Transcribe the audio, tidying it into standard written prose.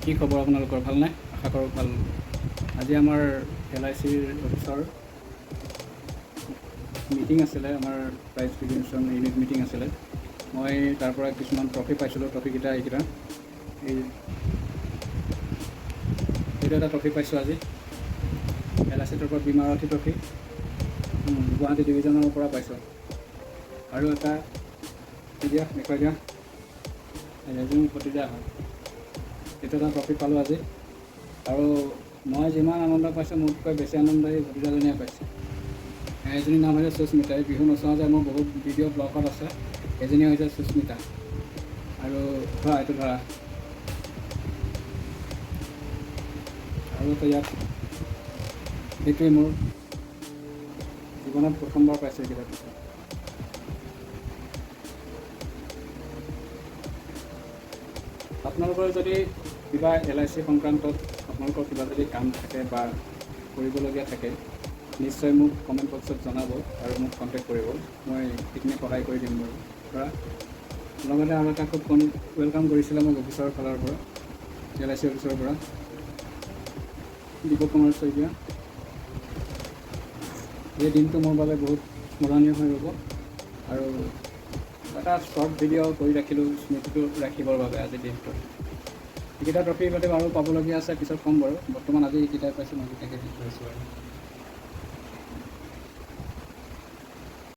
কি খবৰ আপোনালোকৰ ভালনে? আশা কৰোঁ ভাল। আজি আমাৰ LICৰ অফিচৰ মিটিং আছিলে, আমাৰ প্ৰাইজ ডিষ্ট্ৰিবিউশ্যন ইউনিট মিটিং আছিলে। মই তাৰ পৰা কিছুমান ট্ৰফি পাইছিলোঁ। ট্ৰফিকেইটা এইকেইটা, এইটো এটা ট্ৰফি পাইছোঁ আজি LICৰ পৰা, বীমাৰথী ট্ৰফি, গুৱাহাটী ডিভিজনৰ পৰা পাইছোঁ। আৰু এটা দিয়া দেখুৱাই দিয়া, এজনী ভতিজা হয়, এইটো এটা ট্ৰফি পালোঁ আজি। আৰু মই যিমান আনন্দ পাইছোঁ, মোতকৈ বেছি আনন্দ এই ভতিজাজনীয়ে পাইছে। এজনীৰ নাম হৈছে সুস্মিতা। এই বিহু নচোৱা যে মোৰ বহুত ভিডিঅ' ব্লগত আছে। এজনী হৈছে সুস্মিতা। আৰু ধৰা, এইটো ধৰা, আৰু তো ইয়াত এইটোৱে মোৰ জীৱনত প্ৰথমবাৰ পাইছোঁ এইকেইটা ট্ৰফি। আপোনালোকৰ যদি কিবা LIC সংক্ৰান্তত আপোনালোকৰ কিবা যদি কাম থাকে বা কৰিবলগীয়া থাকে, নিশ্চয় মোক কমেণ্ট বক্সত জনাব আৰু মোক কণ্টেক্ট কৰিব। মই সেইখিনি সহায় কৰি দিম বাৰু। ধৰা, লগতে আৰু এটা খুব ৱেলকাম কৰিছিলে মোক অফিচৰ ফালৰ পৰা, LIC অফিচৰ পৰা, দীপক কুমাৰ শইকীয়া। এই দিনটো মোৰ বাবে বহুত স্মৰণীয় হৈ ৰ'ব। আৰু এটা শ্বৰ্ট ভিডিঅ' কৰি ৰাখিলোঁ স্মৃতিটো ৰাখিবৰ বাবে আজিৰ দিনটোত। এইকেইটা ট্ৰফি বাদে আৰু পাবলগীয়া আছে, পিছত ক'ম বাৰু। বৰ্তমান আজি এইকেইটাই পাইছোঁ, মই এইকেইটাকে দি থৈছোঁ আৰু।